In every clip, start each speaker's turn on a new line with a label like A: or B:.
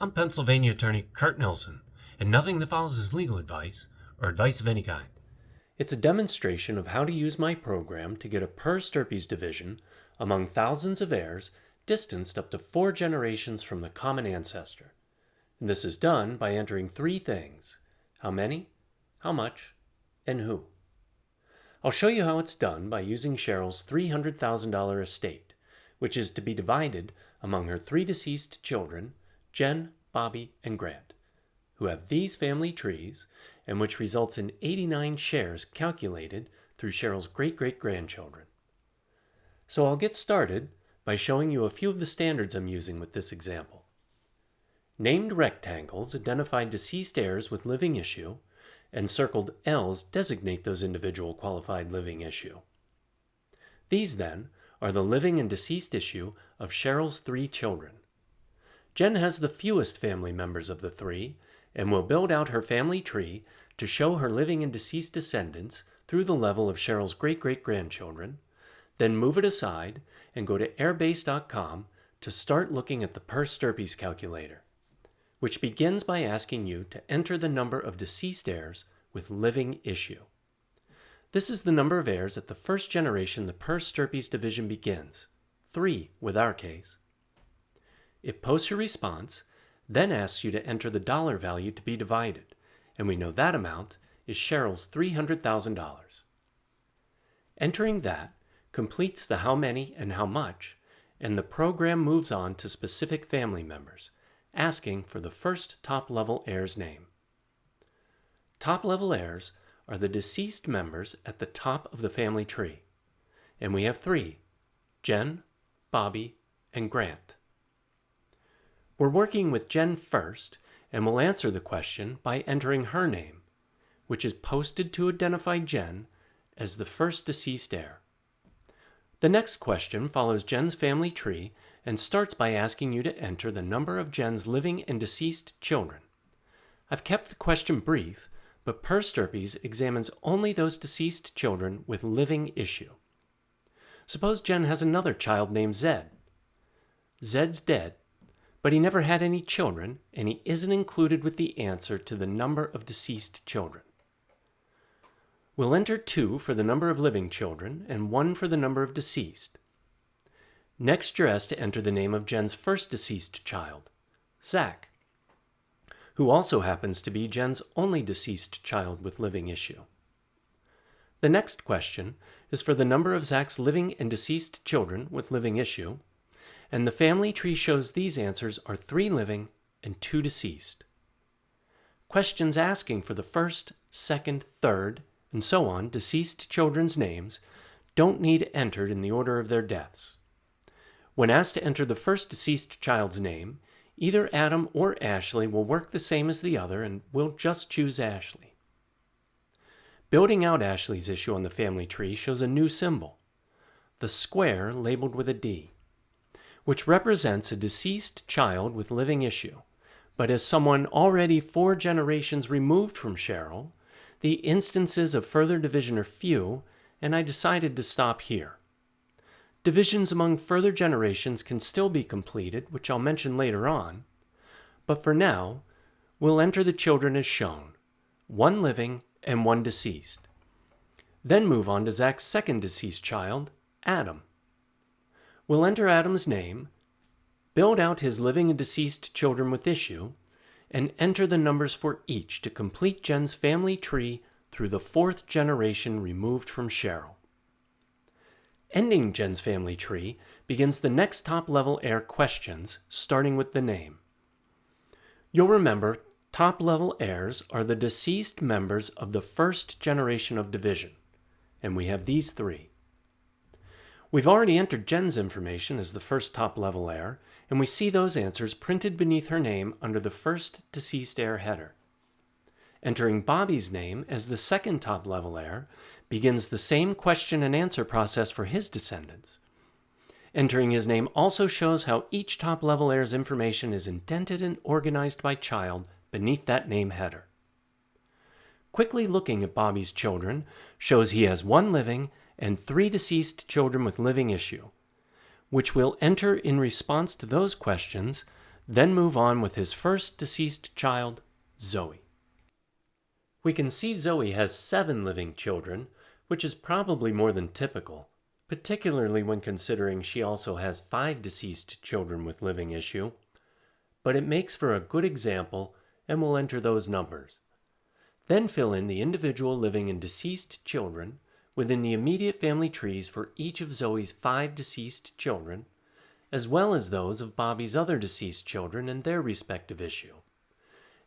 A: I'm Pennsylvania attorney Kurt Nelson, and nothing that follows is legal advice or advice of any kind.
B: It's a demonstration of how to use my program to get a Per Stirpes division among thousands of heirs distanced up to 4 generations from the common ancestor. And this is done by entering 3 things: how many, how much, and who. I'll show you how it's done by using Cheryl's $300,000 estate, which is to be divided among her 3 deceased children, Jen, Bobby, and Grant, who have these family trees, and which results in 89 shares calculated through Cheryl's great-great-grandchildren. So I'll get started by showing you a few of the standards I'm using with this example. Named rectangles identify deceased heirs with living issue, and circled L's designate those individual qualified living issue. These, then, are the living and deceased issue of Cheryl's 3 children. Jen has the fewest family members of the 3, and will build out her family tree to show her living and deceased descendants through the level of Cheryl's great-great-grandchildren, then move it aside and go to airbase.com to start looking at the Per Stirpes Calculator, which begins by asking you to enter the number of deceased heirs with living issue. This is the number of heirs at the first generation the Per Stirpes division begins, 3 with our case. It posts your response, then asks you to enter the dollar value to be divided, and we know that amount is Cheryl's $300,000. Entering that completes the how many and how much, and the program moves on to specific family members, asking for the first top-level heir's name. Top-level heirs are the deceased members at the top of the family tree, and we have 3, Jen, Bobby, and Grant. We're working with Jen first, and we'll answer the question by entering her name, which is posted to identify Jen as the first deceased heir. The next question follows Jen's family tree and starts by asking you to enter the number of Jen's living and deceased children. I've kept the question brief, but Per Stirpes examines only those deceased children with living issue. Suppose Jen has another child named Zed. Zed's dead, but he never had any children, and he isn't included with the answer to the number of deceased children. We'll enter 2 for the number of living children and 1 for the number of deceased. Next, you're asked to enter the name of Jen's first deceased child, Zach, who also happens to be Jen's only deceased child with living issue. The next question is for the number of Zach's living and deceased children with living issue, and the family tree shows these answers are 3 living and 2 deceased. Questions asking for the first, second, third, and so on deceased children's names don't need entered in the order of their deaths. When asked to enter the first deceased child's name, either Adam or Ashley will work the same as the other, and we'll just choose Ashley. Building out Ashley's issue on the family tree shows a new symbol, the square labeled with a D, which represents a deceased child with living issue. But as someone already 4 generations removed from Cheryl, the instances of further division are few, and I decided to stop here. Divisions among further generations can still be completed, which I'll mention later on, but for now, we'll enter the children as shown, 1 living and 1 deceased. Then move on to Zach's second deceased child, Adam. We'll enter Adam's name, build out his living and deceased children with issue, and enter the numbers for each to complete Jen's family tree through the 4th generation removed from Cheryl. Ending Jen's family tree begins the next top-level heir questions, starting with the name. You'll remember top-level heirs are the deceased members of the first generation of division, and we have these 3. We've already entered Jen's information as the first top-level heir, and we see those answers printed beneath her name under the first deceased heir header. Entering Bobby's name as the second top-level heir begins the same question and answer process for his descendants. Entering his name also shows how each top-level heir's information is indented and organized by child beneath that name header. Quickly looking at Bobby's children shows he has 1 living and 3 deceased children with living issue, which we'll enter in response to those questions, then move on with his first deceased child, Zoe. We can see Zoe has 7 living children, which is probably more than typical, particularly when considering she also has 5 deceased children with living issue, but it makes for a good example and we'll enter those numbers. Then fill in the individual living and deceased children within the immediate family trees for each of Zoe's 5 deceased children, as well as those of Bobby's other deceased children and their respective issue.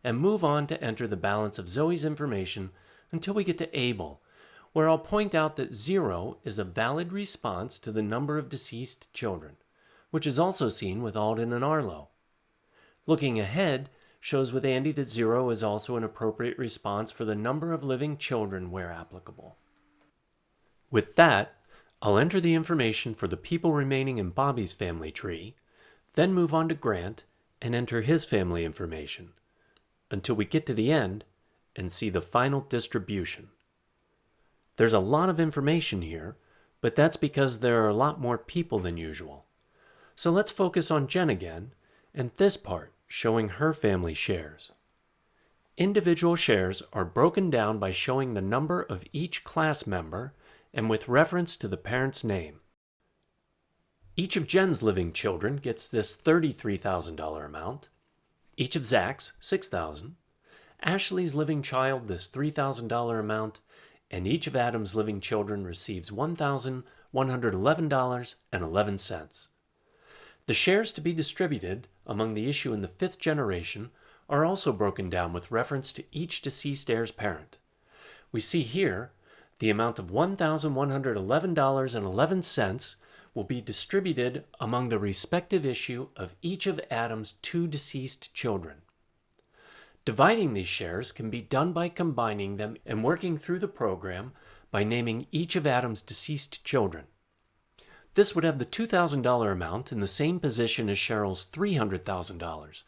B: And move on to enter the balance of Zoe's information until we get to Abel, where I'll point out that 0 is a valid response to the number of deceased children, which is also seen with Alden and Arlo. Looking ahead shows with Andy that 0 is also an appropriate response for the number of living children where applicable. With that, I'll enter the information for the people remaining in Bobby's family tree, then move on to Grant and enter his family information, until we get to the end and see the final distribution. There's a lot of information here, but that's because there are a lot more people than usual. So let's focus on Jen again, and this part showing her family shares. Individual shares are broken down by showing the number of each class member and with reference to the parent's name. Each of Jen's living children gets this $33,000 amount, each of Zach's $6,000, Ashley's living child this $3,000 amount, and each of Adam's living children receives $1,111.11. The shares to be distributed among the issue in the 5th generation are also broken down with reference to each deceased heir's parent. We see here the amount of $1,111.11 will be distributed among the respective issue of each of Adam's 2 deceased children. Dividing these shares can be done by combining them and working through the program by naming each of Adam's deceased children. This would have the $2,000 amount in the same position as Cheryl's $300,000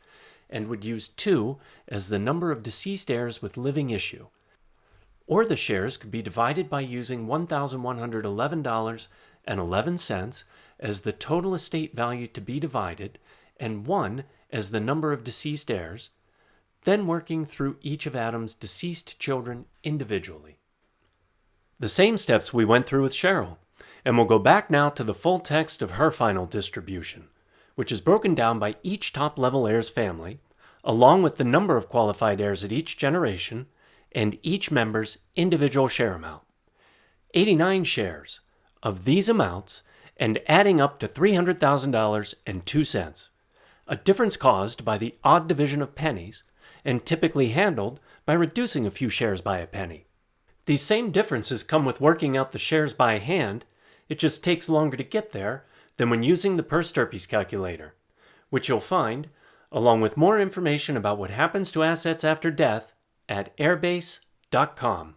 B: and would use 2 as the number of deceased heirs with living issue. Or the shares could be divided by using $1,111.11 as the total estate value to be divided and 1 as the number of deceased heirs, then working through each of Adam's deceased children individually. The same steps we went through with Cheryl, and we'll go back now to the full text of her final distribution, which is broken down by each top-level heir's family, along with the number of qualified heirs at each generation, and each member's individual share amount. 89 shares of these amounts, and adding up to $300,000.02, a difference caused by the odd division of pennies, and typically handled by reducing a few shares by a penny. These same differences come with working out the shares by hand. It just takes longer to get there than when using the Per Stirpes Calculator, which you'll find, along with more information about what happens to assets after death, at airbase.com.